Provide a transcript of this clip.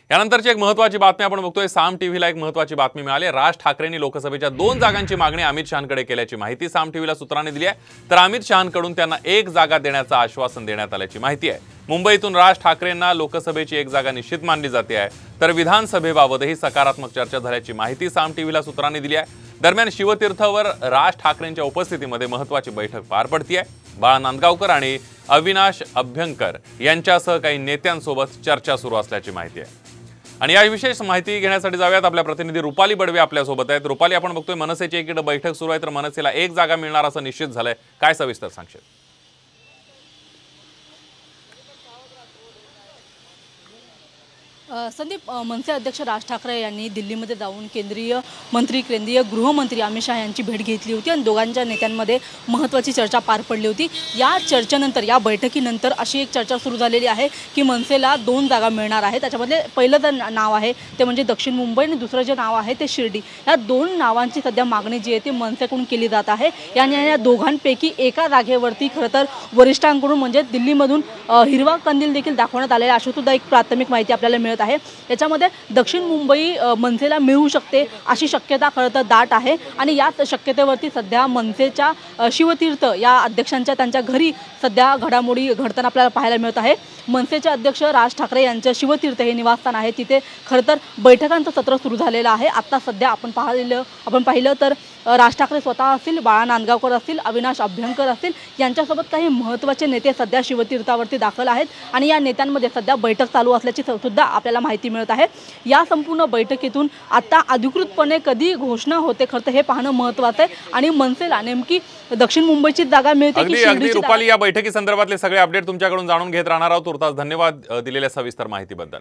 यानंतरची एक महत्त्वाची बातमी आपण बघतोय। साम टीव्हीला एक महत्त्वाची बातमी मिळाली। राज ठाकरेंनी लोकसभेच्या 2 जागांची मागणी अमित शहांकडे केल्याची माहिती साम टीव्हीला सूत्रांनी दिली आहे। तर अमित शहांकडून त्यांना 1 जागा देण्याचं आश्वासन देण्यात आल्याची माहिती आहे। मुंबईतून राज ठाकरेंना लोकसभेची 1 जागा निश्चित मानली जाते आहे। तर विधानसभेबाबतही सकारात्मक चर्चा झाल्याची माहिती साम टीव्हीला सूत्रांनी दिली आहे। दरम्यान शिवतीर्थवर राज ठाकरेंच्या उपस्थितीमध्ये महत्त्वाची बैठक पार पडते आहे। बाळा नांदगावकर आणि अविनाश अभ्यंकर यांच्यासह काही नेत्यांसोबत चर्चा सुरू असल्याची माहिती आहे। आणि या विशेष माहिती घेण्यासाठी जाऊयात आपल्या प्रतिनिधी रुपाली बडवे आपल्या सोबत आहेत। रुपाली, आपण बघतोय मनसेची एकीकडे बैठक सुरू आहे, तर मनसेला 1 जागा मिळणार असं निश्चित झालंय, काय सविस्तर सांगशील? संदीप, मनसे अध्यक्ष राज ठाकरे यांनी दिल्लीमध्ये जाऊन केंद्रीय गृहमंत्री अमित शहा यांची भेट घेतली होती आणि दोघांच्या नेत्यांमध्ये महत्त्वाची चर्चा पार पडली होती। या चर्चेनंतर, या बैठकीनंतर अशी एक चर्चा सुरू झालेली आहे की मनसेला 2 जागा मिळणार आहेत। त्याच्यामध्ये पहिलं जे नाव आहे ते म्हणजे दक्षिण मुंबई आणि दुसरं जे नाव आहे ते शिर्डी। या 2 नावांची सध्या मागणी जी आहे ती मनसेकडून केली जात आहे। या दोघांपैकी एका जागेवरती खरं तर वरिष्ठांकडून म्हणजे दिल्लीमधून हिरवा कंदील देखील दाखवण्यात आलेला, अशी सुद्धा एक प्राथमिक माहिती आपल्याला मिळत आहे। याच्यामध्ये दक्षिण मुंबई मनसेला मिळू शकते अशी शक्यता खरं तर दाट आहे आणि याच शक्यतेवरती सध्या मनसेच्या शिवतीर्थ या अध्यक्षांच्या त्यांच्या घरी सध्या घडामोडी घडताना आपल्याला पाहायला मिळत आहे। मनसेचे अध्यक्ष राज ठाकरे यांचं शिवतीर्थ हे निवासस्थान आहे, तिथे खरं तर बैठकांचं सत्र सुरू झालेलं आहे। आता सध्या आपण पाहिलं तर राज ठाकरे स्वतः असतील, बाळा नांदगावकर असतील, अविनाश अभ्यंकर असतील, यांच्यासोबत काही महत्त्वाचे नेते सध्या शिवतीर्थावरती दाखल आहेत आणि या नेत्यांमध्ये सध्या बैठक चालू असल्याची सुद्धा आपल्याला माहिती मिळत आहे। या संपूर्ण बैठकीतून आता अधिकृतपणे कधी घोषणा होते खरं तर हे पाहणं महत्त्वाचं आहे आणि मनसेला नेमकी दक्षिण मुंबईची जागा मिळते की अगदी रुपाली, या बैठकी संदर्भातले सगळे अपडेट तुमच्याकडून जाणून घेत राहणार आहोत। तुर्तास धन्यवाद दिलेल्या सविस्तर माहितीबद्दल।